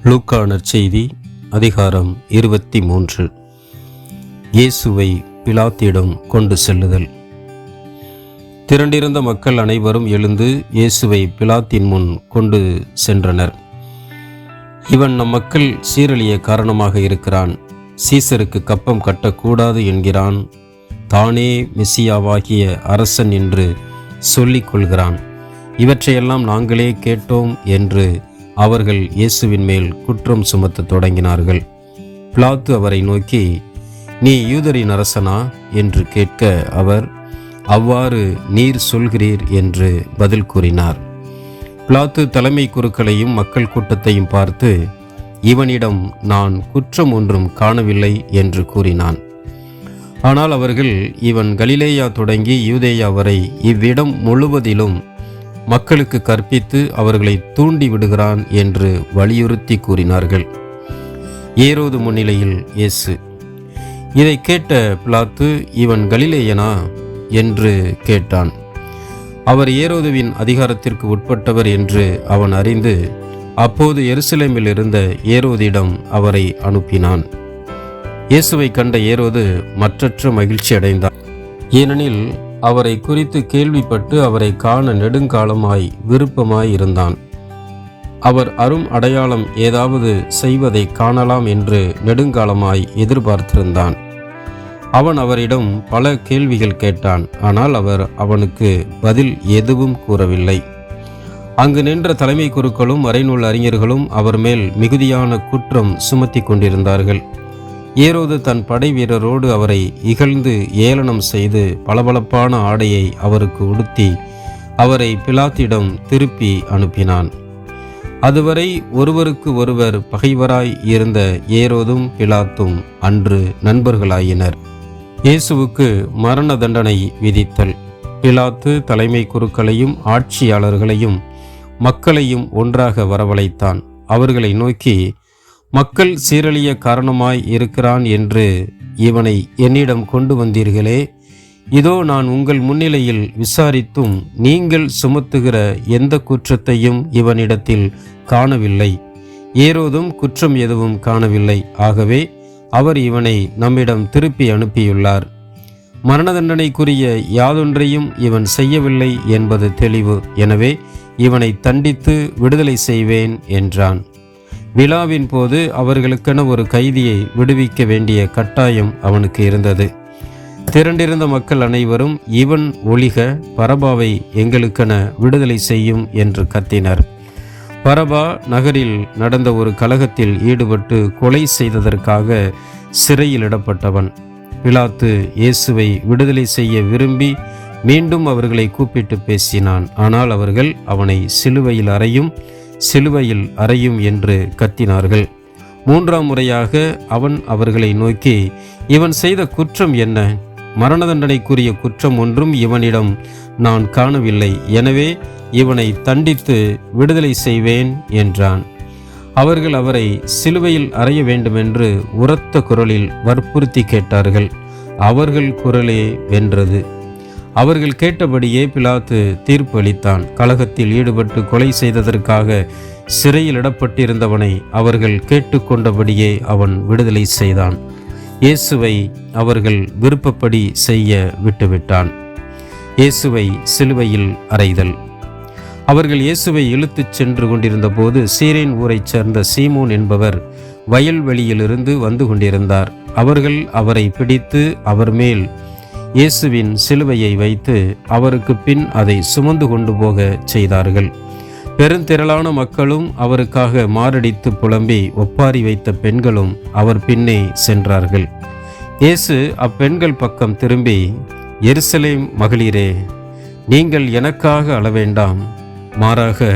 லூக்கா நற்செய்தி அதிகாரம் 23. இயேசுவை பிலாத்திடம் கொண்டு செல்லுதல். திரண்டிருந்த மக்கள் அனைவரும் எழுந்து இயேசுவை பிலாத்தின் முன் கொண்டு சென்றனர். இவன் நம் மக்கள் சீரழிய காரணமாக இருக்கிறான், சீசருக்கு கப்பம் கட்டக்கூடாது என்கிறான், தானே மெசியாவாகிய அரசன் என்று சொல்லிக் கொள்கிறான். இவற்றையெல்லாம் நாங்களே கேட்டோம் என்று அவர்கள் இயேசுவின் மேல் குற்றம் சுமத்த தொடங்கினார்கள். பிலாத்து அவரை நோக்கி, நீ யூதரின் அரசனா என்று கேட்க அவர், அவ்வாறு நீர் சொல்கிறீர் என்று பதில் கூறினார். பிலாத்து தலைமை குருக்களையும் மக்கள் கூட்டத்தையும் பார்த்து, இவனிடம் நான் குற்றம் ஒன்றும் காணவில்லை என்று கூறினான். ஆனால் அவர்கள், இவன் கலிலேயா தொடங்கி யூதேயா வரை இவ்விடம் முழுவதிலும் மக்களுக்கு கற்பித்து அவர்களை தூண்டி விடுகிறான் என்று வலியுறுத்தி கூறினார்கள். ஏரோது முன்னிலையில் இயேசு. இதை கேட்ட பிலாத்து, இவன் கலிலேயனா என்று கேட்டான். அவர் ஏரோதுவின் அதிகாரத்திற்கு உட்பட்டவர் என்று அவன் அறிந்து அப்போது எருசலேமில் இருந்த ஏரோதிடம் அவரை அனுப்பினான். இயேசுவை கண்ட ஏரோது மற்றற்ற மகிழ்ச்சி அடைந்தார். ஏனெனில் அவரை குறித்து கேள்விப்பட்டு அவரை காண நெடுங்காலமாய் விருப்பமாய் இருந்தான். அவர் அரும் அடையாளம் ஏதாவது செய்வதை காணலாம் என்று நெடுங்காலமாய் எதிர்பார்த்திருந்தான். அவன் அவரிடம் பல கேள்விகள் கேட்டான். ஆனால் அவர் அவனுக்கு பதில் எதுவும் கூறவில்லை. அங்கு நின்ற தலைமை குருக்களும் மறைநூல் அறிஞர்களும் அவர் மேல் மிகுதியான குற்றம் சுமத்தி கொண்டிருந்தார்கள். ஏரோது தன் படை வீரரோடு அவரை இகழ்ந்து ஏளனம் செய்து பளபளப்பான ஆடையை அவருக்கு உடுத்தி அவரை பிலாத்திடம் திருப்பி அனுப்பினான். அதுவரை ஒருவருக்கு ஒருவர் பகைவராய் இருந்த ஏரோதும் பிலாத்தும் அன்று நண்பர்களாயினர். இயேசுவுக்கு மரண தண்டனை விதித்தல். பிலாத்து தலைமை குருக்களையும் ஆட்சியாளர்களையும் மக்களையும் ஒன்றாக வரவழைத்தான். அவர்களை நோக்கி, மக்கள் சீரழிய காரணமாய் இருக்கிறான் என்று இவனை என்னிடம் கொண்டு வந்தீர்களே, இதோ நான் உங்கள் முன்னிலையில் விசாரித்தும் நீங்கள் சுமத்துகிற எந்த குற்றத்தையும் இவனிடத்தில் காணவில்லை. ஏரோதும் குற்றம் எதுவும் காணவில்லை. ஆகவே அவர் இவனை நம்மிடம் திருப்பி அனுப்பியுள்ளார். மரண தண்டனைக்குரிய யாதொன்றையும் இவன் செய்யவில்லை என்பது தெளிவு. எனவே இவனை தண்டித்து விடுதலை செய்வேன் என்றான். விழாவின் போது அவர்களுக்கென ஒரு கைதியை விடுவிக்க வேண்டிய கட்டாயம் அவனுக்கு இருந்தது. திரண்டிருந்த மக்கள் அனைவரும், இவன் ஒழிக, பரபாவை எங்களுக்கென விடுதலை செய்யும் என்று கத்தினர். பரபா நகரில் நடந்த ஒரு கலகத்தில் ஈடுபட்டு கொலை செய்ததற்காக சிறையிலிடப்பட்டவன். பிலாத்து இயேசுவை விடுதலை செய்ய விரும்பி மீண்டும் அவர்களை கூப்பிட்டு பேசினான். ஆனால் அவர்கள் அவனை சிலுவையில் அறையும் என்று கத்தினார்கள். மூன்றாம் முறையாக அவன் அவர்களை நோக்கி, இவன் செய்த குற்றம் என்ன? மரண தண்டனைக்குரிய குற்றம் ஒன்றும் இவனிடம் நான் காணவில்லை. எனவே இவனை தண்டித்து விடுதலை செய்வேன் என்றான். அவர்கள் அவரை சிலுவையில் அறைய வேண்டுமென்று உரத்த குரலில் வற்புறுத்தி கேட்டார்கள். அவர்கள் குரலே வென்றது. அவர்கள் கேட்டபடியே பிலாத்து தீர்ப்பு அளித்தான். கலகத்தில் ஈடுபட்டு கொலை செய்ததற்காக சிறையிலிடப்பட்டிருந்தவனை அவர்கள் கேட்டுக்கொண்டபடியே அவன் விடுதலை செய்தான். இயேசுவை அவர்கள் விருப்பப்படி செய்ய விட்டுவிட்டான். இயேசுவை சிலுவையில் அறைதல். அவர்கள் இயேசுவை இழுத்துச் சென்று கொண்டிருந்த போது சீரேன் ஊரைச் சேர்ந்த சீமோன் என்பவர் வயல்வெளியிலிருந்து வந்து கொண்டிருந்தார். அவர்கள் அவரை பிடித்து அவர் மேல் இயேசுவின் சிலுவையை வைத்து அவருக்கு பின் அதை சுமந்து கொண்டு போக செய்தார்கள். பெருந்திரளான மக்களும் அவருக்காக மாரடித்து புலம்பி ஒப்பாரி வைத்த பெண்களும் அவர் பின்னே சென்றார்கள். இயேசு அப்பெண்கள் பக்கம் திரும்பி, எருசலேம் மகளிரே, நீங்கள் எனக்காக அழ வேண்டாம், மாறாக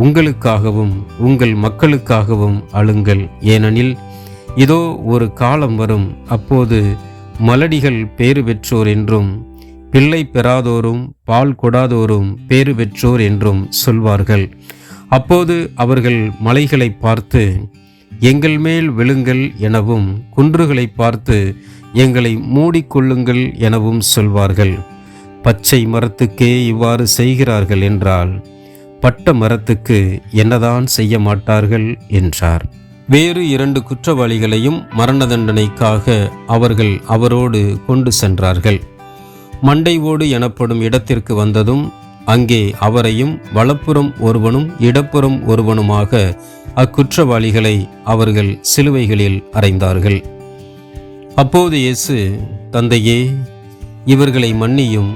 உங்களுக்காகவும் உங்கள் மக்களுக்காகவும் அழுங்கள். ஏனெனில் இதோ ஒரு காலம் வரும், அப்போது மலடிகள் பேறு பெற்றோர் என்றும் பிள்ளை பெறாதோரும் பால் கொடாதோரும் பேறு பெற்றோர் என்றும் சொல்வார்கள். அப்போது அவர்கள் மலைகளை பார்த்து எங்கள் மேல் விழுங்கள் எனவும் குன்றுகளை பார்த்து எங்களை மூடிக்கொள்ளுங்கள் எனவும் சொல்வார்கள். பச்சை மரத்துக்கே இவ்வாறு செய்கிறார்கள் என்றால் பட்ட மரத்துக்கு என்னதான் செய்ய மாட்டார்கள் என்றார். வேறு 2 குற்றவாளிகளையும் மரண தண்டனைக்காக அவர்கள் அவரோடு கொண்டு சென்றார்கள். மண்டை ஓடு எனப்படும் இடத்திற்கு வந்ததும் அங்கே அவரையும் வலப்புறம் ஒருவனும் இடப்புறம் ஒருவனுமாக அக்குற்றவாளிகளை அவர்கள் சிலுவைகளில் அறைந்தார்கள். அப்போது இயேசு, தந்தையே, இவர்களை மன்னியும்,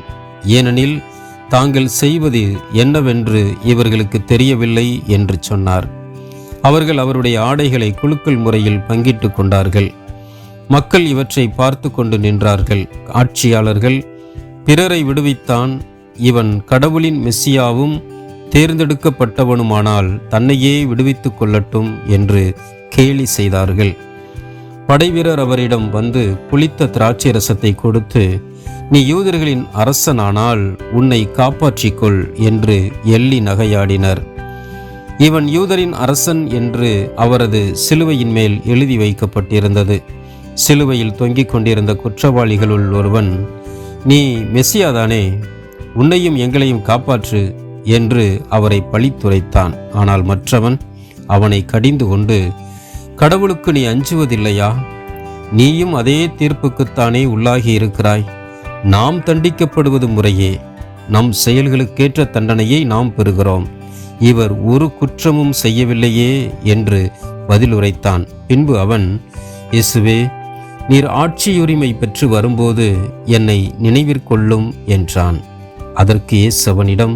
ஏனெனில் தாங்கள் செய்வது என்னவென்று இவர்களுக்கு தெரியவில்லை என்று சொன்னார். அவர்கள் அவருடைய ஆடைகளை குலுக்கல் முறையில் பங்கிட்டு கொண்டார்கள். மக்கள் இவற்றை பார்த்து கொண்டு நின்றார்கள். ஆட்சியாளர்கள், பிறரை விடுவித்தான், இவன் கடவுளின் மெசியாவும் தேர்ந்தெடுக்கப்பட்டவனுமானால் தன்னையே விடுவித்துக் கொள்ளட்டும் என்று கேலி செய்தார்கள். படைவீரர் அவரிடம் வந்து புளித்த திராட்சை ரசத்தை கொடுத்து, நீ யூதர்களின் அரசனானால் உன்னை காப்பாற்றிக்கொள் என்று எள்ளி நகையாடினர். இவன் யூதரின் அரசன் என்று அவரது சிலுவையின் மேல் எழுதி வைக்கப்பட்டிருந்தது. சிலுவையில் தொங்கிக் கொண்டிருந்த குற்றவாளிகளுள் ஒருவன், நீ மெசியாதானே, உன்னையும் எங்களையும் காப்பாற்று என்று அவரை பழித்துரைத்தான். ஆனால் மற்றவன் அவனை கடிந்து கொண்டு, கடவுளுக்கு நீ அஞ்சுவதில்லையா? நீயும் அதே தீர்ப்புக்குத்தானே உள்ளாகி இருக்கிறாய். நாம் தண்டிக்கப்படுவது முறையே, நம் செயல்களுக்கேற்ற தண்டனையை நாம் பெறுகிறோம். இவர் ஒரு குற்றமும் செய்யவில்லையே என்று பதிலுரைத்தான். பின்பு அவன், இயேசுவே, நீர் ஆட்சியுரிமை பெற்று வரும்போது என்னை நினைவிற்கொள்ளும் என்றான். அதற்கு இயேசு அவனிடம்,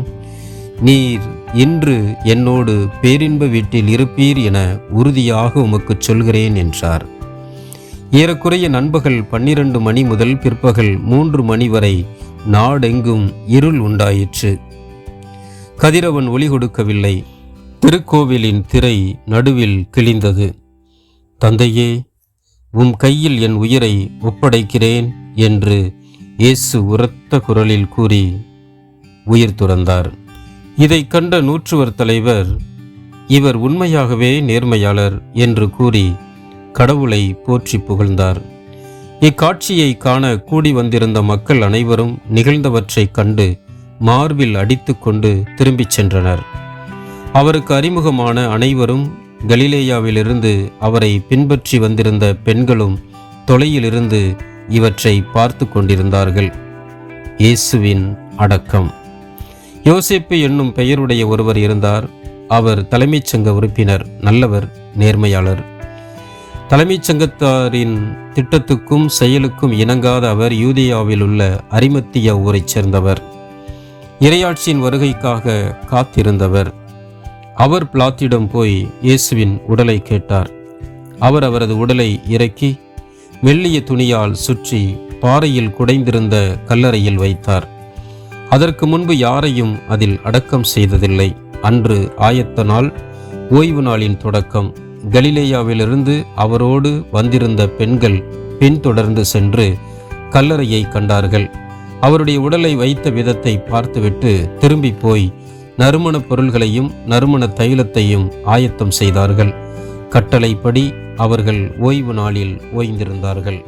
நீர் இன்று என்னோடு பேரின்ப வீட்டில் இருப்பீர் என உறுதியாக உமக்கு சொல்கிறேன் என்றார். ஏறக்குறைய நண்பகல் 12 மணி முதல் பிற்பகல் 3 மணி வரை நாடெங்கும் இருள் உண்டாயிற்று. கதிரவன் ஒளி கொடுக்கவில்லை. திருக்கோவிலின் திரை நடுவில் கிழிந்தது. தந்தையே, உம் கையில் என் உயிரை ஒப்படைக்கிறேன் என்று இயேசு உரத்த குரலில் கூறி உயிர் துறந்தார். இதை கண்ட நூற்றுவர் தலைவர், இவர் உண்மையாகவே நேர்மையாளர் என்று கூறி கடவுளை போற்றி புகழ்ந்தார். இக்காட்சியை காண கூடி வந்திருந்த மக்கள் அனைவரும் நிகழ்ந்தவற்றை கண்டு மார்பில் அடித்து கொண்டு திரும்பிச் சென்றனர். அவருக்கு அறிமுகமான அனைவரும், கலிலேயாவிலிருந்து அவரை பின்பற்றி வந்திருந்த பெண்களும் தொலையிலிருந்து இவற்றை பார்த்து கொண்டிருந்தார்கள். இயேசுவின் அடக்கம். யோசேப்பு என்னும் பெயருடைய ஒருவர் இருந்தார். அவர் தலைமைச் சங்க உறுப்பினர், நல்லவர், நேர்மையாளர். தலைமைச் சங்கத்தாரின் திட்டத்துக்கும் செயலுக்கும் இணங்காத அவர் யூதேயாவில் உள்ள அரிமத்தியா ஊரைச் சேர்ந்தவர். இறையாட்சியின் வருகைக்காக காத்திருந்தவர். அவர் பிலாத்திடம் போய் இயேசுவின் உடலை கேட்டார். அவர் அவரது உடலை இறக்கி மெல்லிய துணியால் சுற்றி பாறையில் குடைந்திருந்த கல்லறையில் வைத்தார். அதற்கு முன்பு யாரையும் அதில் அடக்கம் செய்ததில்லை. அன்று ஆயத்த நாள், ஓய்வு நாளின் தொடக்கம். கலிலேயாவிலிருந்து அவரோடு வந்திருந்த பெண்கள் பின்தொடர்ந்து சென்று கல்லறையை கண்டார்கள். அவருடைய உடலை வைத்த விதத்தை பார்த்துவிட்டு திரும்பி போய் நறுமண பொருள்களையும் நறுமண தைலத்தையும் ஆயத்தம் செய்தார்கள். கட்டளைப்படி அவர்கள் ஓய்வு நாளில் ஓய்ந்திருந்தார்கள்.